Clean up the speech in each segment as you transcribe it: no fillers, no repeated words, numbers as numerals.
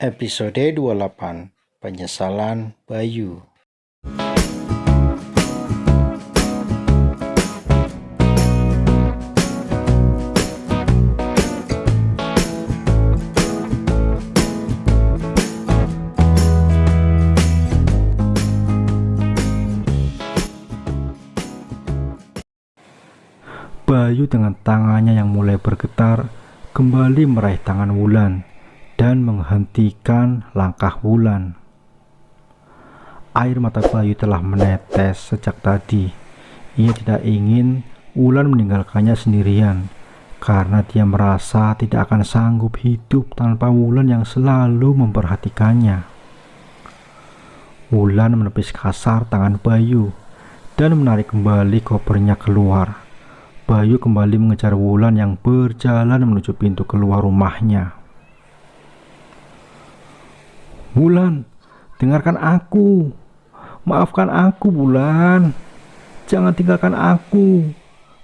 Episode 28 Penyesalan Bayu. Bayu dengan tangannya yang mulai bergetar kembali meraih tangan Wulan dan menghentikan langkah Wulan. Air mata Bayu telah menetes sejak tadi. Ia tidak ingin Wulan meninggalkannya sendirian karena dia merasa tidak akan sanggup hidup tanpa Wulan yang selalu memperhatikannya. Wulan menepis kasar tangan Bayu dan menarik kembali kopernya keluar. Bayu kembali mengejar Wulan yang berjalan menuju pintu keluar rumahnya. "Wulan, dengarkan aku. Maafkan aku, Wulan. Jangan tinggalkan aku.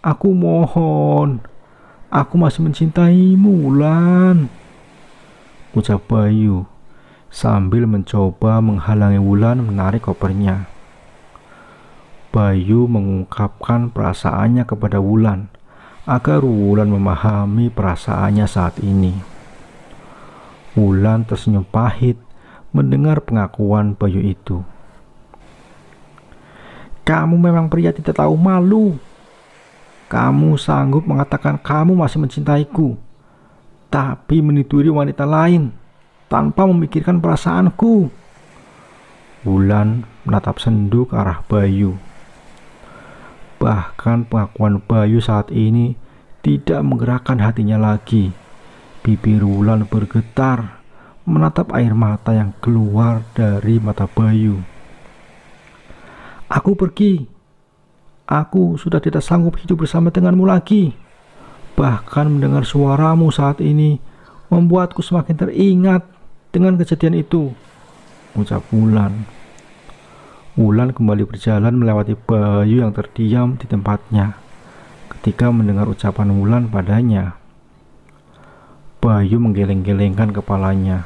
Aku mohon. Aku masih mencintaimu, Wulan," ucap Bayu sambil mencoba menghalangi Wulan menarik kopernya. Bayu mengungkapkan perasaannya kepada Wulan agar Wulan memahami perasaannya saat ini. Wulan tersenyum pahit mendengar pengakuan Bayu itu. "Kamu memang pria tidak tahu malu. Kamu sanggup mengatakan kamu masih mencintaiku, tapi menituri wanita lain tanpa memikirkan perasaanku." Wulan menatap sendu ke arah Bayu. Bahkan pengakuan Bayu saat ini tidak menggerakkan hatinya lagi. Bibir Wulan bergetar menatap air mata yang keluar dari mata Bayu. "Aku pergi. Aku sudah tidak sanggup hidup bersama denganmu lagi. Bahkan mendengar suaramu saat ini membuatku semakin teringat dengan kejadian itu," ucap Wulan. Wulan kembali berjalan melewati Bayu yang terdiam di tempatnya. Ketika mendengar ucapan Wulan padanya, Bayu menggeleng-gelengkan kepalanya,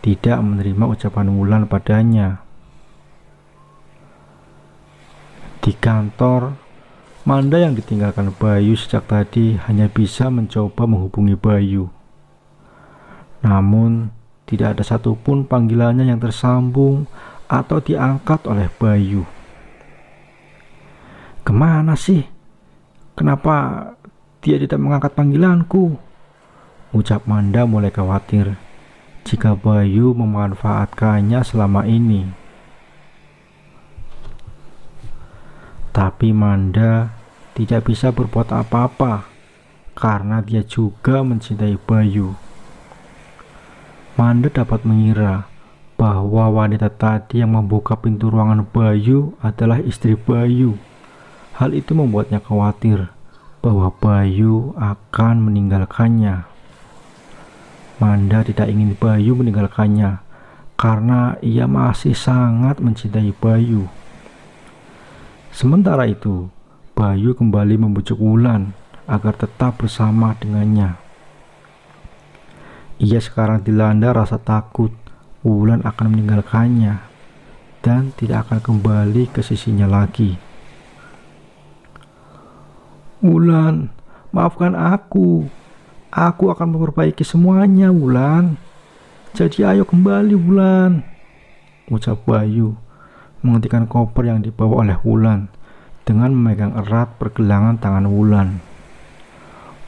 tidak menerima ucapan Wulan padanya. Di kantor, Manda yang ditinggalkan Bayu sejak tadi hanya bisa mencoba menghubungi Bayu. Namun, tidak ada satupun panggilannya yang tersambung atau diangkat oleh Bayu. "Kemana sih? Kenapa dia tidak mengangkat panggilanku?" ucap Manda mulai khawatir jika Bayu memanfaatkannya selama ini. Tapi Manda tidak bisa berbuat apa-apa karena dia juga mencintai Bayu. Manda dapat mengira bahwa wanita tadi yang membuka pintu ruangan Bayu adalah istri Bayu. Hal itu membuatnya khawatir bahwa Bayu akan meninggalkannya. Manda tidak ingin Bayu meninggalkannya karena ia masih sangat mencintai Bayu. Sementara itu, Bayu kembali membujuk Wulan agar tetap bersama dengannya. Ia sekarang dilanda rasa takut Wulan akan meninggalkannya dan tidak akan kembali ke sisinya lagi. "Wulan, maafkan aku. Aku akan memperbaiki semuanya, Wulan. Jadi ayo kembali, Wulan," ucap Bayu menghentikan koper yang dibawa oleh Wulan dengan memegang erat pergelangan tangan Wulan.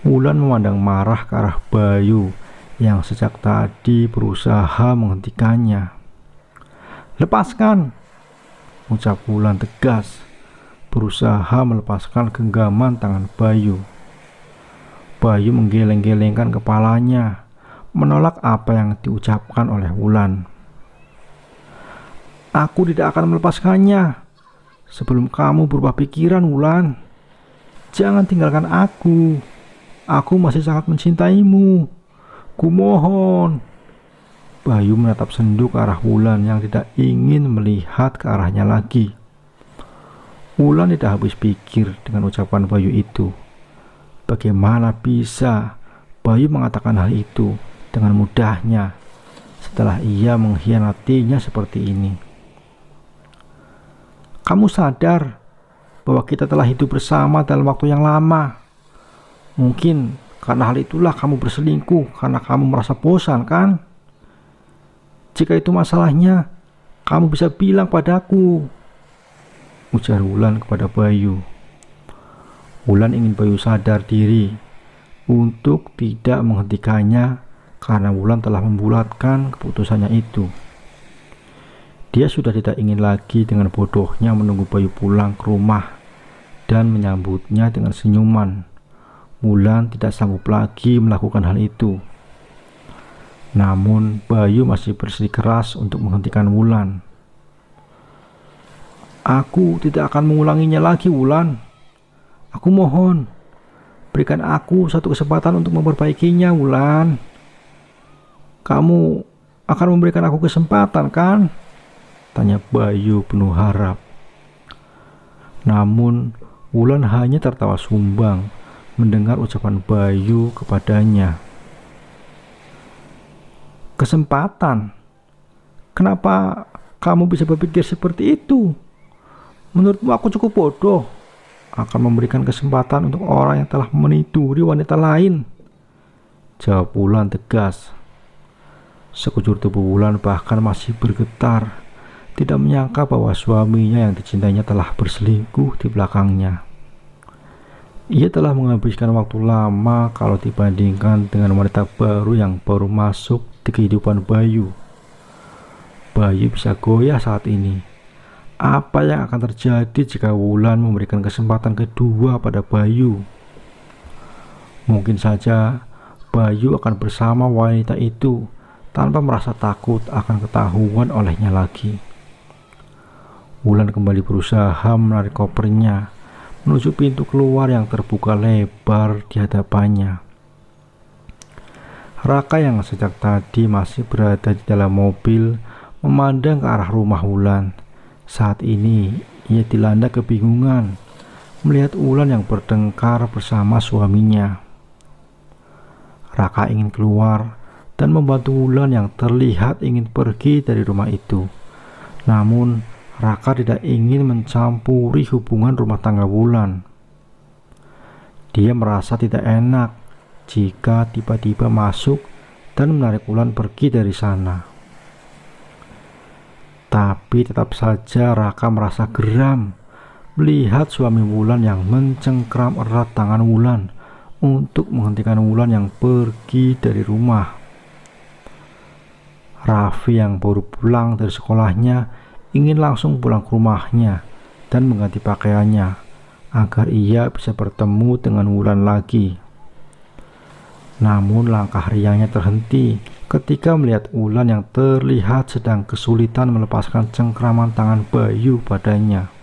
Wulan memandang marah ke arah Bayu yang sejak tadi berusaha menghentikannya. "Lepaskan," ucap Wulan tegas, berusaha melepaskan genggaman tangan Bayu. Bayu menggeleng-gelengkan kepalanya, menolak apa yang diucapkan oleh Wulan. "Aku tidak akan melepaskannya sebelum kamu berubah pikiran, Wulan. Jangan tinggalkan aku. Aku masih sangat mencintaimu. Kumohon." Bayu menatap sendu ke arah Wulan yang tidak ingin melihat ke arahnya lagi. Wulan tidak habis pikir dengan ucapan Bayu itu. Bagaimana bisa Bayu mengatakan hal itu dengan mudahnya setelah ia mengkhianatinya seperti ini. Kamu sadar bahwa kita telah hidup bersama dalam waktu yang lama. Mungkin karena hal itulah kamu berselingkuh karena kamu merasa bosan, kan? Jika itu masalahnya, kamu bisa bilang padaku, ujar Wulan kepada Bayu. Wulan ingin Bayu sadar diri untuk tidak menghentikannya karena Wulan telah membulatkan keputusannya itu. Dia sudah tidak ingin lagi dengan bodohnya menunggu Bayu pulang ke rumah dan menyambutnya dengan senyuman. Wulan tidak sanggup lagi melakukan hal itu. Namun Bayu masih bersikeras untuk menghentikan Wulan. Aku tidak akan mengulanginya lagi, Wulan. Aku mohon, berikan aku satu kesempatan untuk memperbaikinya, Wulan. Kamu akan memberikan aku kesempatan, kan? Tanya Bayu penuh harap. Namun Wulan hanya tertawa sumbang mendengar ucapan Bayu kepadanya. Kesempatan? Kenapa kamu bisa berpikir seperti itu? Menurutmu aku cukup bodoh akan memberikan kesempatan untuk orang yang telah meniduri wanita lain? Jawab Wulan tegas. Sekujur tubuh Wulan bahkan masih bergetar, tidak menyangka bahwa suaminya yang dicintainya telah berselingkuh di belakangnya. Ia telah menghabiskan waktu lama kalau dibandingkan dengan wanita baru yang baru masuk di kehidupan Bayu. Bayu bisa goyah saat ini. Apa yang akan terjadi jika Wulan memberikan kesempatan kedua pada Bayu? Mungkin saja Bayu akan bersama wanita itu tanpa merasa takut akan ketahuan olehnya lagi. Wulan kembali berusaha menarik kopernya menuju pintu keluar yang terbuka lebar di hadapannya. Raka yang sejak tadi masih berada di dalam mobil memandang ke arah rumah Wulan. Saat ini ia dilanda kebingungan melihat Wulan yang bertengkar bersama suaminya. Raka ingin keluar dan membantu Wulan yang terlihat ingin pergi dari rumah itu. Namun Raka tidak ingin mencampuri hubungan rumah tangga Wulan. Dia merasa tidak enak jika tiba-tiba masuk dan menarik Wulan pergi dari sana. Tapi tetap saja Raka merasa geram melihat suami Wulan yang mencengkram erat tangan Wulan untuk menghentikan Wulan yang pergi dari rumah. Raffi yang baru pulang dari sekolahnya ingin langsung pulang ke rumahnya dan mengganti pakaiannya agar ia bisa bertemu dengan Wulan lagi. Namun langkah riangnya terhenti ketika melihat Wulan yang terlihat sedang kesulitan melepaskan cengkraman tangan Bayu padanya.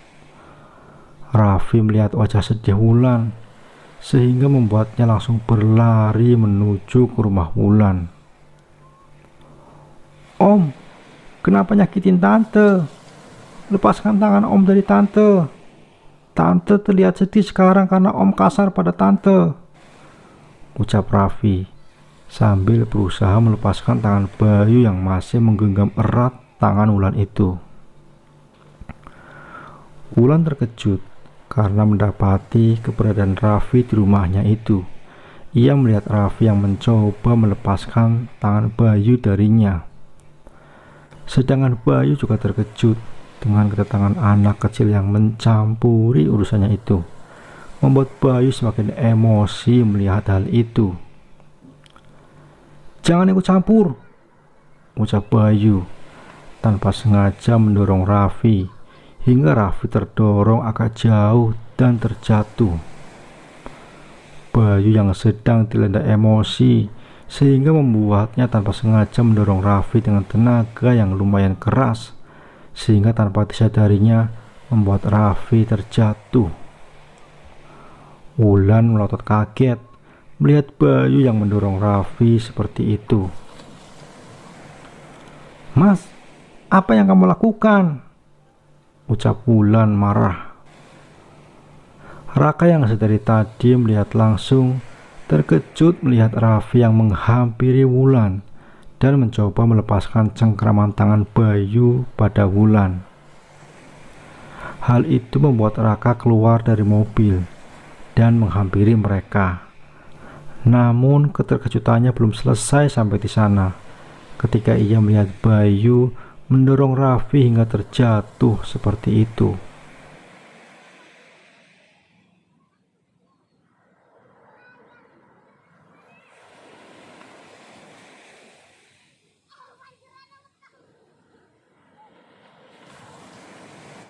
Raffi melihat wajah sedih Wulan sehingga membuatnya langsung berlari menuju ke rumah Wulan. Om, kenapa nyakitin tante? Lepaskan tangan om dari tante. Tante terlihat sedih sekarang karena om kasar pada tante, ucap Raffi sambil berusaha melepaskan tangan Bayu yang masih menggenggam erat tangan Wulan itu. Wulan terkejut karena mendapati keberadaan Raffi di rumahnya itu. Ia melihat Raffi yang mencoba melepaskan tangan Bayu darinya. Sedangkan Bayu juga terkejut dengan kedatangan anak kecil yang mencampuri urusannya itu, membuat Bayu semakin emosi melihat hal itu. Jangan ikut campur, ucap Bayu tanpa sengaja mendorong Raffi hingga Raffi terdorong agak jauh dan terjatuh. Bayu yang sedang dilanda emosi sehingga membuatnya tanpa sengaja mendorong Raffi dengan tenaga yang lumayan keras, sehingga tanpa disadarinya membuat Raffi terjatuh. Wulan melotot kaget melihat Bayu yang mendorong Raffi seperti itu. Mas, apa yang kamu lakukan? Ucap Wulan marah. Raka yang sedari tadi melihat langsung terkejut melihat Raffi yang menghampiri Wulan dan mencoba melepaskan cengkraman tangan Bayu pada Wulan. Hal itu membuat Raka keluar dari mobil dan menghampiri mereka. Namun keterkejutannya belum selesai sampai di sana, ketika ia melihat Bayu mendorong Raffi hingga terjatuh seperti itu.